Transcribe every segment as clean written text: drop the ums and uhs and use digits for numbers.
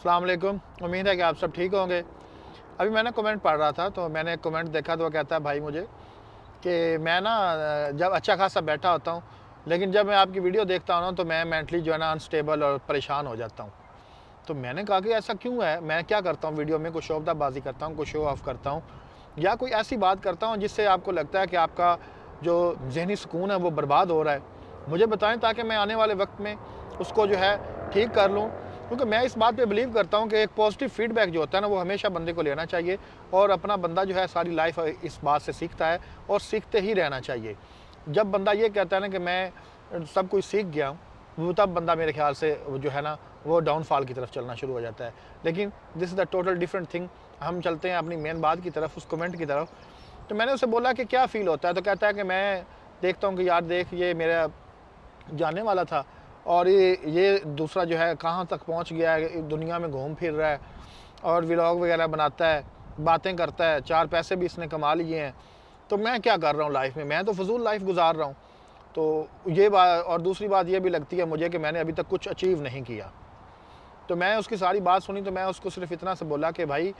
अस्सलाम वालेकुम। उम्मीद है कि आप सब ठीक होंगे। अभी मैंने कमेंट पढ़ रहा था तो मैंने एक कमेंट देखा तो वो कहता है भाई मुझे कि मैं ना जब अच्छा खासा बैठा होता हूँ, लेकिन जब मैं आपकी वीडियो देखता हूँ ना तो मैं मेंटली जो है ना अनस्टेबल और परेशान हो जाता हूँ। तो मैंने कहा कि ऐसा क्यों है? मैं क्या करता हूँ वीडियो में, कुछ शोबदाबाजी करता हूँ, कुछ शो ऑफ करता हूँ या कोई ऐसी बात करता हूँ जिससे आपको लगता है कि आपका जो ज़हनी सुकून है वो बर्बाद हो रहा है। मुझे बताएँ ताकि मैं आने वाले वक़्त में उसको जो है ठीक कर लूँ। क्योंकि मैं इस बात पे बिलीव करता हूँ कि एक पॉजिटिव फीडबैक जो होता है ना वो हमेशा बंदे को लेना चाहिए और अपना बंदा जो है सारी लाइफ इस बात से सीखता है और सीखते ही रहना चाहिए। जब बंदा ये कहता है ना कि मैं सब कुछ सीख गया हूँ, वो तब बंदा मेरे ख्याल से वो जो है ना वो डाउनफॉल की तरफ चलना शुरू हो जाता है। लेकिन this is the total different thing. हम चलते हैं अपनी मेन बात की तरफ, उस कमेंट की तरफ। तो मैंने उसे बोला कि क्या फ़ील होता है? तो कहता है कि मैं देखता हूँ कि यार देख ये मेरा जानने वाला था और ये दूसरा जो है कहाँ तक पहुँच गया है, दुनिया में घूम फिर रहा है और व्लॉग वगैरह बनाता है, बातें करता है, 4 पैसे भी इसने कमा लिए हैं। तो मैं क्या कर रहा हूँ लाइफ में? मैं तो फ़िज़ूल लाइफ गुज़ार रहा हूँ। तो ये बात, और दूसरी बात ये भी लगती है मुझे कि मैंने अभी तक कुछ अचीव नहीं किया। तो मैं उसकी सारी बात सुनी तो मैं उसको सिर्फ़ इतना सा बोला कि भाई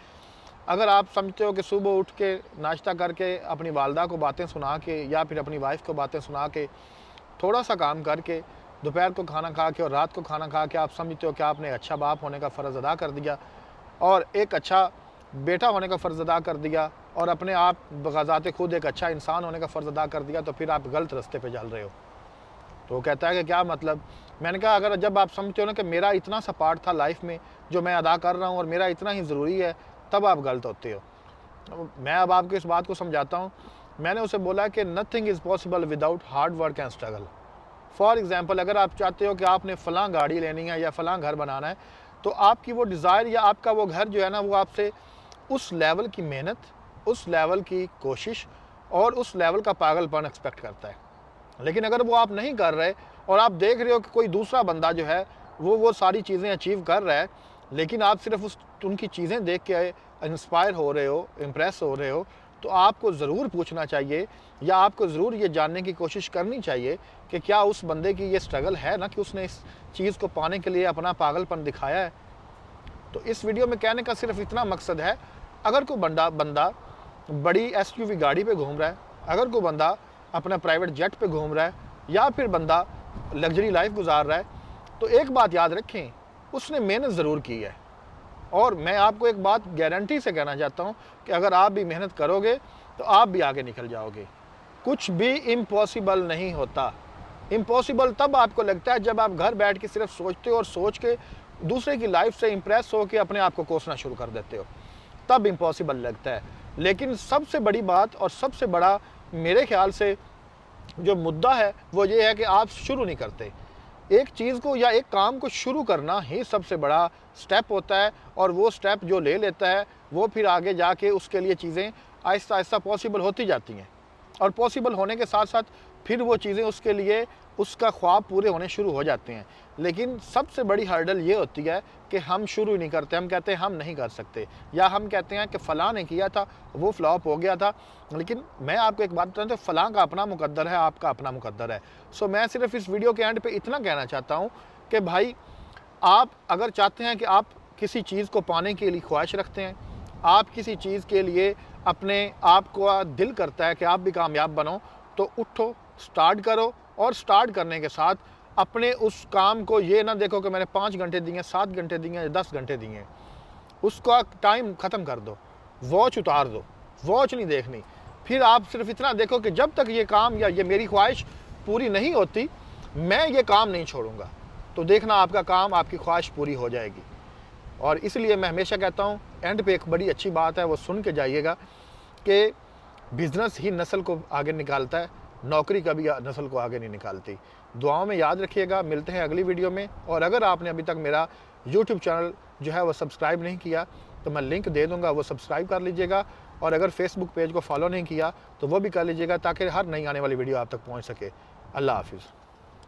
अगर आप समझते हो कि सुबह उठ के नाश्ता करके अपनी वालदा को बातें सुना के या फिर अपनी वाइफ़ को बातें सुना के थोड़ा-सा काम करके, दोपहर को खाना खा के और रात को खाना खा के आप समझते हो कि आपने अच्छा बाप होने का फ़र्ज़ अदा कर दिया और एक अच्छा बेटा होने का फ़र्ज़ अदा कर दिया और अपने आप बग़ाज़ात खुद एक अच्छा इंसान होने का फ़र्ज़ अदा कर दिया, तो फिर आप गलत रास्ते पे चल रहे हो। तो वो कहता है कि क्या मतलब? मैंने कहा अगर जब आप समझते हो ना कि मेरा इतना सा पार्ट था लाइफ़ में जो मैं अदा कर रहा हूँ और मेरा इतना ही ज़रूरी है, तब आप गलत होते हो। मैं अब आपको इस बात को समझाता हूँ। मैंने उसे बोला कि nothing is possible without hard work and struggle. For example अगर आप चाहते हो कि आपने फ़लाँ गाड़ी लेनी है या फ़लाँ घर बनाना है, तो आपकी वो डिज़ायर या आपका वो घर जो है ना वो आपसे उस लेवल की मेहनत, उस लेवल की कोशिश और उस लेवल का पागलपन एक्सपेक्ट करता है। लेकिन अगर वो आप नहीं कर रहे और आप देख रहे हो कि कोई दूसरा बंदा जो है वो सारी चीज़ें अचीव कर रहा है, लेकिन आप सिर्फ़ उस उनकी चीज़ें देख के इंस्पायर हो रहे हो, इम्प्रेस हो रहे हो, तो आपको ज़रूर पूछना चाहिए या आपको ज़रूर ये जानने की कोशिश करनी चाहिए कि क्या उस बंदे की ये स्ट्रगल है ना कि उसने इस चीज़ को पाने के लिए अपना पागलपन दिखाया है। तो इस वीडियो में कहने का सिर्फ इतना मकसद है, अगर कोई बंदा बंदा बड़ी एसयूवी गाड़ी पे घूम रहा है, अगर कोई बंदा अपना प्राइवेट जेट पे घूम रहा है या फिर बंदा लग्जरी लाइफ गुजार रहा है, तो एक बात याद रखें, उसने मेहनत ज़रूर की है। और मैं आपको एक बात गारंटी से कहना चाहता हूँ कि अगर आप भी मेहनत करोगे तो आप भी आगे निकल जाओगे। कुछ भी इम्पॉसिबल नहीं होता। इम्पॉसिबल तब आपको लगता है जब आप घर बैठ के सिर्फ सोचते हो और सोच के दूसरे की लाइफ से इम्प्रेस हो के अपने आप को कोसना शुरू कर देते हो, तब इम्पॉसिबल लगता है। लेकिन सबसे बड़ी बात और सबसे बड़ा मेरे ख्याल से जो मुद्दा है वो ये है कि आप शुरू नहीं करते। एक चीज़ को या एक काम को शुरू करना ही सबसे बड़ा स्टेप होता है और वो स्टेप जो ले लेता है वो फिर आगे जाके उसके लिए चीज़ें आहिस्ता आहिस्ता पॉसिबल होती जाती हैं और पॉसिबल होने के साथ साथ फिर वो चीज़ें उसके लिए उसका ख्वाब पूरे होने शुरू हो जाते हैं। लेकिन सबसे बड़ी हर्डल ये होती है कि हम शुरू ही नहीं करते, हम कहते हैं हम नहीं कर सकते या हम कहते हैं कि फ़लाँ ने किया था, वो फ्लॉप हो गया था। लेकिन मैं आपको एक बात बताऊँ तो फ़लाँ का अपना मुकद्दर है, आपका अपना मुकद्दर है। सो मैं सिर्फ़ इस वीडियो के एंड पे इतना कहना चाहता हूँ कि भाई आप अगर चाहते हैं कि आप किसी चीज़ को पाने के लिए ख्वाहिश रखते हैं, आप किसी चीज़ के लिए अपने आप को दिल करता है कि आप भी कामयाब बनो, तो उठो, स्टार्ट करो और स्टार्ट करने के साथ अपने उस काम को ये ना देखो कि मैंने 5 घंटे दिए, 7 घंटे दिए या 10 घंटे दिए। उसका टाइम ख़त्म कर दो, वॉच उतार दो, वॉच नहीं देखनी। फिर आप सिर्फ़ इतना देखो कि जब तक ये काम या ये मेरी ख्वाहिश पूरी नहीं होती, मैं ये काम नहीं छोड़ूँगा। तो देखना आपका काम, आपकी ख्वाहिश पूरी हो जाएगी। और इसलिए मैं हमेशा कहता हूँ, एंड पे एक बड़ी अच्छी बात है, वो सुन के जाइएगा कि बिज़नेस ही नस्ल को आगे निकालता है, नौकरी कभी नस्ल को आगे नहीं निकालती। दुआओं में याद रखिएगा, मिलते हैं अगली वीडियो में। और अगर आपने अभी तक मेरा यूट्यूब चैनल जो है वो सब्सक्राइब नहीं किया, तो मैं लिंक दे दूँगा, वो सब्सक्राइब कर लीजिएगा। और अगर फेसबुक पेज को फॉलो नहीं किया, तो वो भी कर लीजिएगा ताकि हर नई आने वाली वीडियो आप तक पहुँच सके। अल्लाह हाफ़िज़।